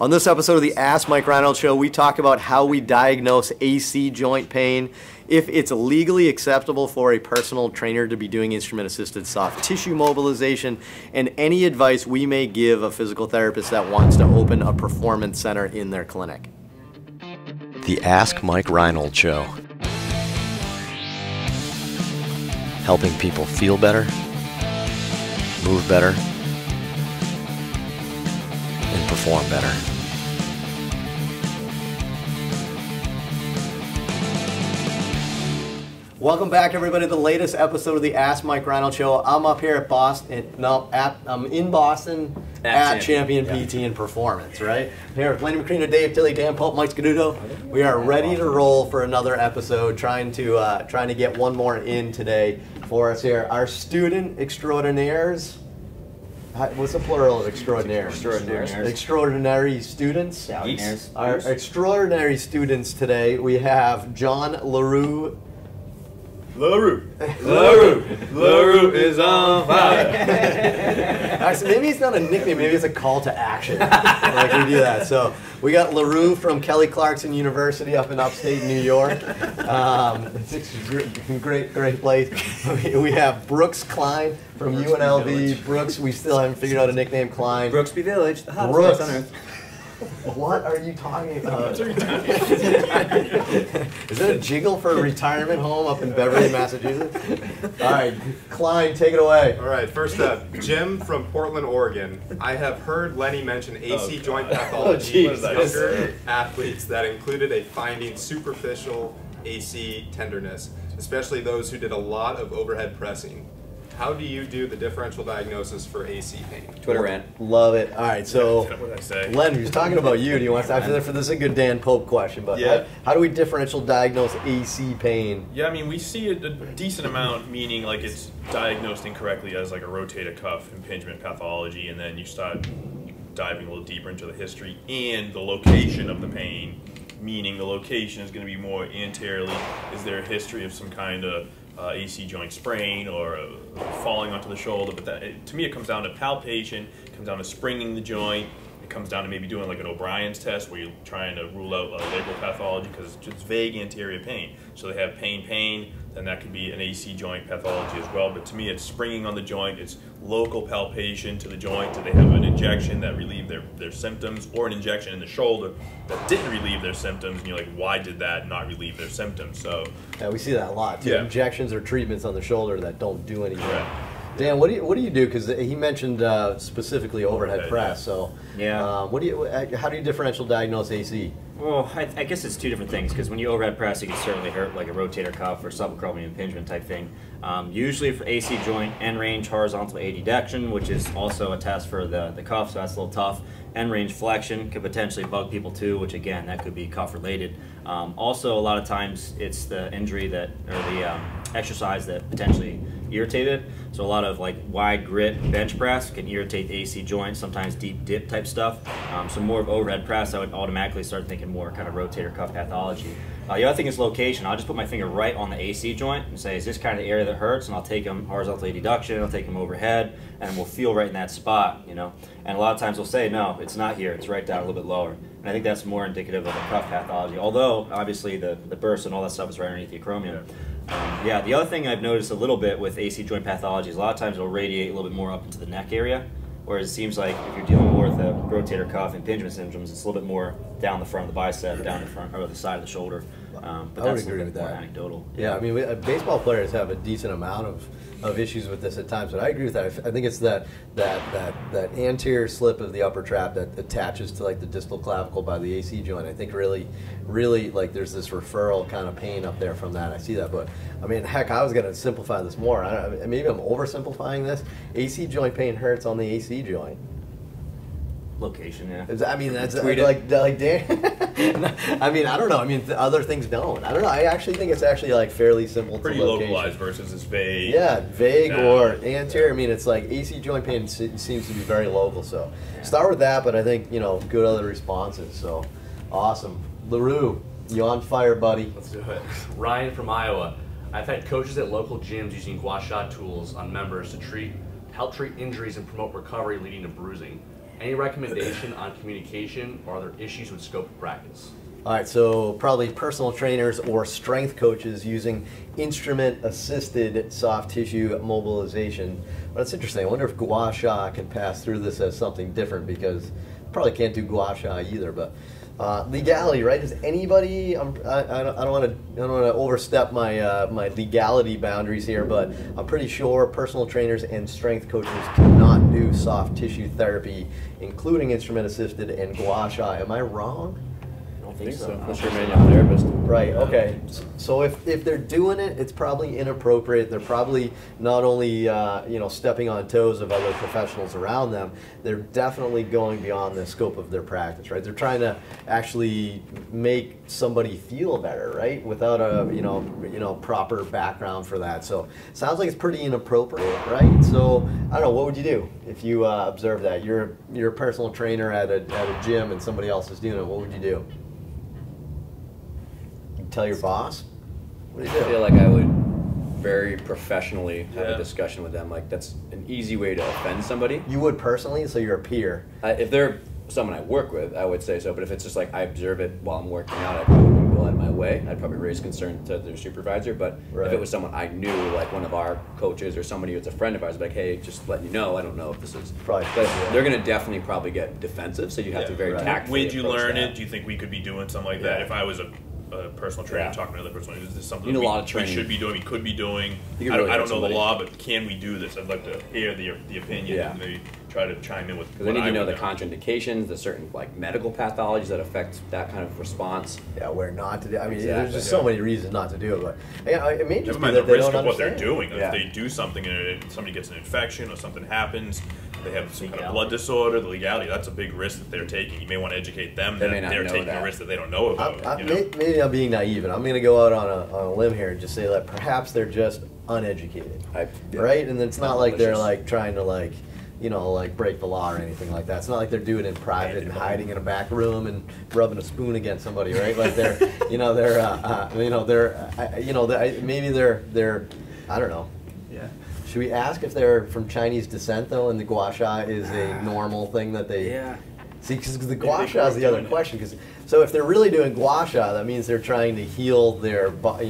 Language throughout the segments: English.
On this episode of the Ask Mike Reinold Show, we talk about how we diagnose AC joint pain, if it's legally acceptable for a personal trainer to be doing instrument-assisted soft tissue mobilization, and any advice we may give a physical therapist that wants to open a performance center in their clinic. The Ask Mike Reinold Show. Helping people feel better, move better, and perform better. Welcome back, everybody, to the latest episode of the Ask Mike Reinold Show. I'm up here at Boston. I'm in Boston at Champion PT and Performance, right? Here with Lenny McCrean, Dave Tilley, Dan Pope, Mike Scaduto. We are ready to roll for another episode, trying to get one more in today for us here. Our student extraordinaires. What's the plural of extraordinaires? Extraordinaires. Extraordinary students. Our extraordinary students today, we have John LaRue. LaRue is on fire. Actually, maybe it's not a nickname, maybe it's a call to action. Like we do that. So we got LaRue from Kelly Clarkson University up in upstate New York. It's a great place. We have Brooks Klein from UNLV. Brooks, we still haven't figured out a nickname. Klein. Brooksby Village, the hottest place on earth. What are you talking about? Is it a jiggle for a retirement home up in Beverly, Massachusetts? All right, Klein, take it away. All right, first up, Jim from Portland, Oregon. I have heard Lenny mention AC joint pathology with younger athletes that included a finding superficial AC tenderness, especially those who did a lot of overhead pressing. How do you do the differential diagnosis for AC pain? Twitter rant. Love it. All right, so what did I say? Len, who's talking about you? Do you want to after this is a good Dan Pope question, but Yeah. how do we differential diagnose AC pain? Yeah, I mean, we see a decent amount, meaning like it's diagnosed incorrectly as like a rotator cuff impingement pathology, and then you start diving a little deeper into the history and the location of the pain, meaning the location is going to be more anteriorly. Is there a history of some kind of AC joint sprain or falling onto the shoulder? But to me, it comes down to palpation, it comes down to springing the joint, it comes down to maybe doing like an O'Brien's test where you're trying to rule out labral pathology because it's just vague anterior pain. So they have pain, then that could be an AC joint pathology as well. But to me, it's springing on the joint, it's local palpation to the joint. Do they have an injection that relieved their symptoms, or an injection in the shoulder that didn't relieve their symptoms? And you're like, why did that not relieve their symptoms? So yeah, we see that a lot too. Yeah. Injections or treatments on the shoulder that don't do anything. Right. Dan, what do you do? Because he mentioned specifically overhead press. Yeah. So Yeah. how do you differential diagnose AC? Well, I guess it's two different things, because when you overhead press, you can certainly hurt like a rotator cuff or subacromial impingement type thing. Usually for AC joint, end range horizontal adduction, which is also a test for the cuff, so that's a little tough. End range flexion could potentially bug people too, which again, that could be cuff related. Also, a lot of times it's the injury or the exercise that potentially irritated. So a lot of like wide grip bench press can irritate the AC joint, sometimes deep dip type stuff. So more of overhead press, I would automatically start thinking more kind of rotator cuff pathology. The other thing is location. I'll just put my finger right on the AC joint and say, is this kind of the area that hurts? And I'll take them horizontal adduction, I'll take them overhead, and we'll feel right in that spot, you know. And a lot of times we'll say, no, it's not here, it's right down a little bit lower. And I think that's more indicative of a cuff pathology, although obviously the burst and all that stuff is right underneath the acromion. Yeah, the other thing I've noticed a little bit with AC joint pathology is a lot of times it'll radiate a little bit more up into the neck area, whereas it seems like if you're dealing more with the rotator cuff impingement syndromes, it's a little bit more down the front of the bicep, down the front or the side of the shoulder. But I would that's agree a little with bit more that. anecdotal. Yeah, I mean, baseball players have a decent amount of issues with this at times, but I agree with that. I think it's that anterior slip of the upper trap that attaches to like the distal clavicle by the AC joint. I think really like there's this referral kind of pain up there from that. I see that, but I mean, heck, I was going to simplify this more. Maybe I'm oversimplifying this. AC joint pain hurts on the AC joint. Location, yeah. I mean, that's like Dan. I mean, I don't know. I mean, other things don't. I don't know. I actually think it's actually like fairly simple. pretty to location. localized versus this vague. Yeah, vague or anterior. I mean, it's like AC joint pain seems to be very local. So start with that, but I think good other responses. So awesome, LaRue, you on fire, buddy? Let's do it. Ryan from Iowa. I've had coaches at local gyms using gua sha tools on members to help treat injuries and promote recovery leading to bruising. Any recommendation on communication or other issues with scope of practice? All right, so probably personal trainers or strength coaches using instrument-assisted soft tissue mobilization. But it's interesting. I wonder if gua sha can pass through this as something different, because probably can't do gua sha either. But legality, right? Does anybody? I don't want to overstep my my legality boundaries here, but I'm pretty sure personal trainers and strength coaches cannot do soft tissue therapy, including instrument-assisted and gua sha. Am I wrong? I think so. Unless you're a manual therapist. Right, okay. So if they're doing it, it's probably inappropriate. They're probably not only stepping on toes of other professionals around them, they're definitely going beyond the scope of their practice, right? They're trying to actually make somebody feel better, right? Without a proper background for that. So it sounds like it's pretty inappropriate, right? So I don't know, what would you do if you observe that? You're a personal trainer at a gym and somebody else is doing it. What would you do? Tell your boss? What do you do? I feel like I would very professionally have a discussion with them. Like, that's an easy way to offend somebody. You would personally? So you're a peer? If they're someone I work with, I would say so. But if it's just like I observe it while I'm working out, I probably wouldn't go out of my way. I'd probably raise concern to their supervisor. But if it was someone I knew, like one of our coaches or somebody who's a friend of ours, like, hey, just letting you know, I don't know if this is... Probably. But they're going to definitely probably get defensive, so you have to very tactfully When did you approach learn that. it? Do you think we could be doing something like that? If I was a personal trainer talking to another personal trainer, is this something we should be doing, we could be doing? I don't know the law, but can we do this? I'd like to hear the opinion and maybe try to chime in with. Because they need to know the contraindications, the certain like medical pathologies that affect that kind of response. Yeah, where not to do. I mean, there's just so many reasons not to do it. But it may just be the that they risk don't of what they're understand. doing. If they do something and somebody gets an infection or something happens, they have some kind of blood disorder, the legality, that's a big risk that they're taking. You may want to educate them that they're taking a risk that they don't know about. Maybe I'm being naive, and I'm going to go out on a limb here and just say that perhaps they're just uneducated, right? And it's not like they're like trying to like break the law or anything like that. It's not like they're doing it in private and hiding in a back room and rubbing a spoon against somebody, right? Like maybe they're I don't know. Yeah. Should we ask if they're from Chinese descent though, and the gua sha is a normal thing that they? Yeah. See, because the gua sha is the other question. Because so if they're really doing gua sha, that means they're trying to heal their body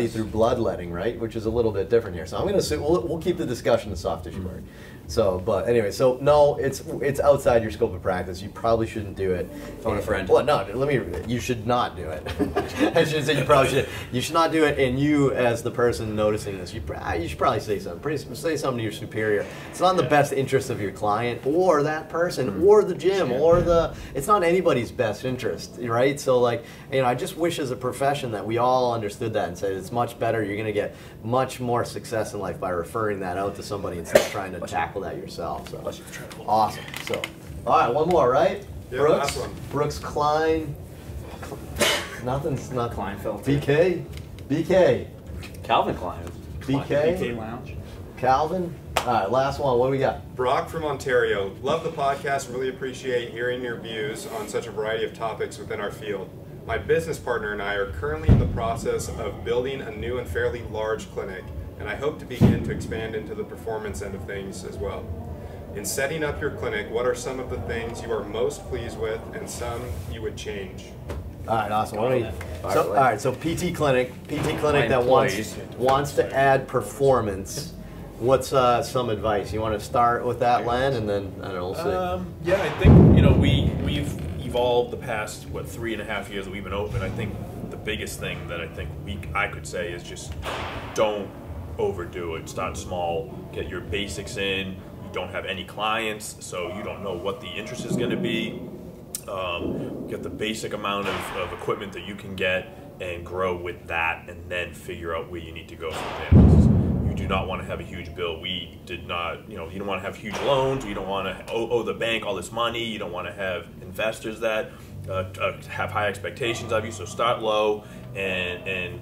through bloodletting, right? Which is a little bit different here. So I'm going to say we'll keep the discussion in soft tissue work. So, but anyway, so no, it's outside your scope of practice. You probably shouldn't do it. Phone a friend. Well, no, you should not do it. I shouldn't say you probably should. You should not do it, and you, as the person noticing this, you should probably say something. Say something to your superior. It's not in the best interest of your client, or that person, or the gym, or it's not anybody's best interest, right? So, like, I just wish as a profession that we all understood that and said it's much better. You're going to get much more success in life by referring that out to somebody instead of trying to tackle that yourself. So awesome. So all right, one more, right? Yeah, Brooks. last one. Brooks Klein. Nothing's not Kleinfeld. BK. Calvin Klein. BK. Lounge. Calvin. All right, last one. What do we got? Brock from Ontario. Love the podcast. Really appreciate hearing your views on such a variety of topics within our field. My business partner and I are currently in the process of building a new and fairly large clinic, and I hope to begin to expand into the performance end of things as well. In setting up your clinic, what are some of the things you are most pleased with and some you would change? All right, awesome. All right, so PT clinic that wants to add performance. What's some advice? You want to start with that, Len, and then I don't know. We'll see. Yeah, I think we've evolved the past 3.5 years that we've been open. I think the biggest thing that I could say is just don't overdo it. Start small. Get your basics in. You don't have any clients, so you don't know what the interest is going to be. Get the basic amount of equipment that you can get and grow with that, and then figure out where you need to go from there. You do not want to have a huge bill. We did not, you don't want to have huge loans. You don't want to owe the bank all this money. You don't want to have investors that have high expectations of you. So start low and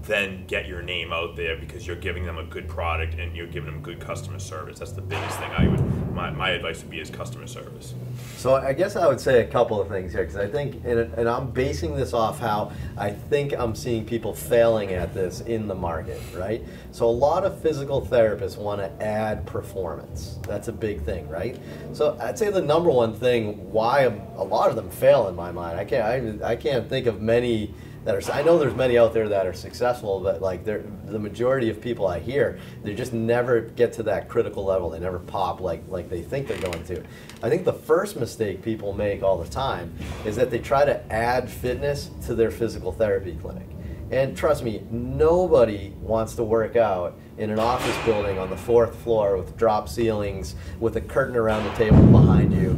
then get your name out there, because you're giving them a good product and you're giving them good customer service. That's the biggest thing I would my advice would be is customer service. So I guess I would say a couple of things here, because I think, and I'm basing this off how I think I'm seeing people failing at this in the market, right? So a lot of physical therapists want to add performance. That's a big thing, right? So I'd say the number one thing why a lot of them fail in my mind, I can't think of many that are, I know there's many out there that are successful, but like the majority of people I hear, they just never get to that critical level. They never pop like they think they're going to. I think the first mistake people make all the time is that they try to add fitness to their physical therapy clinic. And trust me, nobody wants to work out in an office building on the 4th floor with drop ceilings, with a curtain around the table behind you.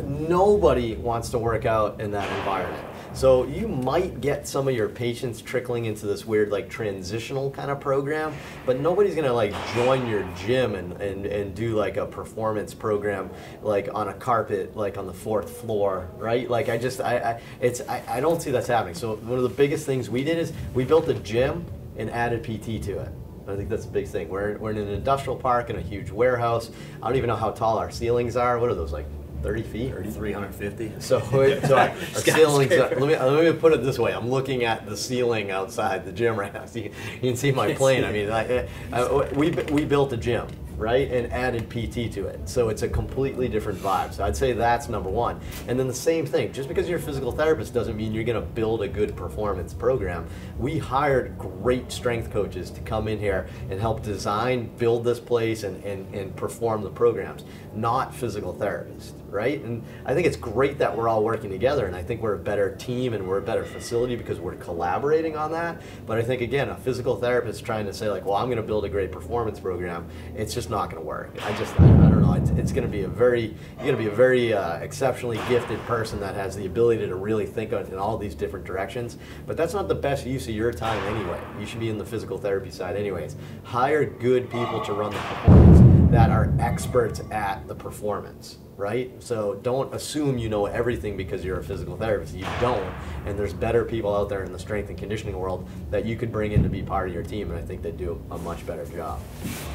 Nobody wants to work out in that environment. So you might get some of your patients trickling into this weird like transitional kind of program, but nobody's gonna like join your gym and do like a performance program like on a carpet like on the 4th floor, right? Like I don't see that's happening. So one of the biggest things we did is we built a gym and added PT to it. I think that's a big thing. We're in an industrial park in a huge warehouse. I don't even know how tall our ceilings are. What are those, like 30 feet? 350. So our ceilings, let me put it this way. I'm looking at the ceiling outside the gym right now. So you can see my plane. I mean, we built a gym, right, and added PT to it. So it's a completely different vibe. So I'd say that's number one. And then the same thing, just because you're a physical therapist doesn't mean you're gonna build a good performance program. We hired great strength coaches to come in here and help design, build this place and perform the programs, not physical therapists, right? And I think it's great that we're all working together, and I think we're a better team and we're a better facility because we're collaborating on that. But I think, again, a physical therapist trying to say like, well, I'm gonna build a great performance program, it's just not going to work. I don't know. It's going to be a very exceptionally gifted person that has the ability to really think in all these different directions. But that's not the best use of your time anyway. You should be in the physical therapy side anyways. Hire good people to run the performance that are experts at the performance. Right? So don't assume you know everything because you're a physical therapist. You don't. And there's better people out there in the strength and conditioning world that you could bring in to be part of your team, and I think they do a much better job.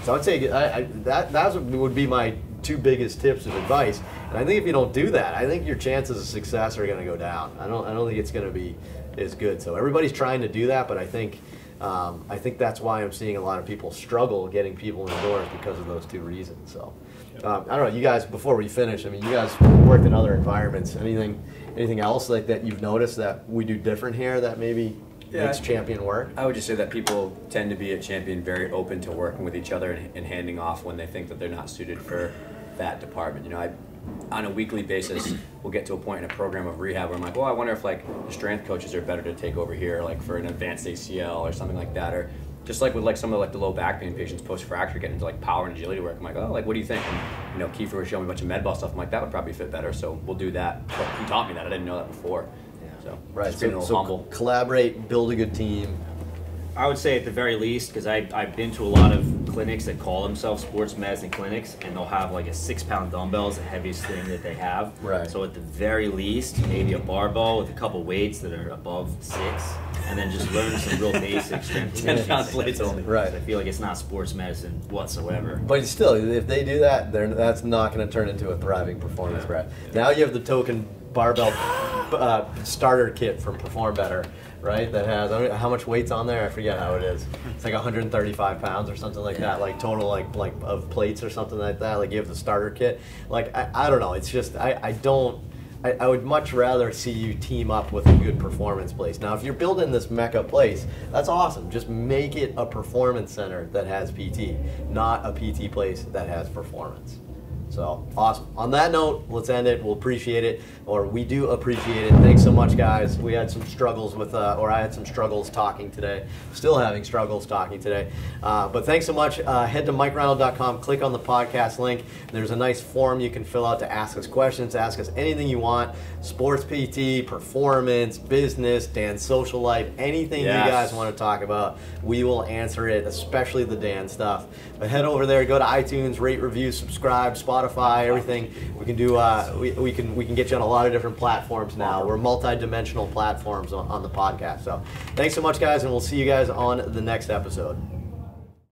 So I'd say that would be my 2 biggest tips of advice. And I think if you don't do that, I think your chances of success are going to go down. I don't think it's going to be as good. So everybody's trying to do that, but I think that's why I'm seeing a lot of people struggle getting people in the doors because of those 2 reasons. So. I don't know, you guys, before we finish, I mean, you guys worked in other environments. Anything else like that you've noticed that we do different here that maybe makes Champion work? I would just say that people tend to be at Champion very open to working with each other and handing off when they think that they're not suited for that department. You know, on a weekly basis, we'll get to a point in a program of rehab where I'm like, well, I wonder if like the strength coaches are better to take over here, like for an advanced ACL or something like that, or just like with like some of like the low back pain patients post-fracture getting into like power and agility work. I'm like, oh, like what do you think? And you know, Kiefer was showing me a bunch of med ball stuff. I'm like, that would probably fit better. So we'll do that. But he taught me that. I didn't know that before. Yeah. So right. Just being a little humble. Collaborate, build a good team. I would say at the very least, because I've been to a lot of clinics that call themselves sports medicine clinics, and they'll have like a 6-pound dumbbell is the heaviest thing that they have. Right. So at the very least, maybe a barbell with a couple weights that are above 6, and then just learn some real basic strength. 10-pound plates only. Right. I feel like it's not sports medicine whatsoever. But still, if they do that, that's not going to turn into a thriving performance, Brad. Now you have the token barbell starter kit from Perform Better, right? That has, I don't know, how much weight's on there? I forget how it is. It's like 135 pounds or something like that, like total like of plates or something like that. Like you have the starter kit. Like I don't know. It's just I would much rather see you team up with a good performance place. Now, if you're building this mecca place, that's awesome. Just make it a performance center that has PT, not a PT place that has performance. So, awesome. On that note, let's end it. We'll appreciate it, or we do appreciate it. Thanks so much, guys. We had some struggles with, or I had some struggles talking today. Still having struggles talking today. But thanks so much. Head to MikeReinold.com, click on the podcast link. There's a nice form you can fill out to ask us questions, ask us anything you want. Sports PT, performance, business, Dan's social life, anything you guys want to talk about, we will answer it, especially the Dan stuff. But head over there, go to iTunes, rate, review, subscribe, Spotify, everything. We can do. We can get you on a lot of different platforms now. We're multi-dimensional platforms on the podcast. So thanks so much, guys, and we'll see you guys on the next episode.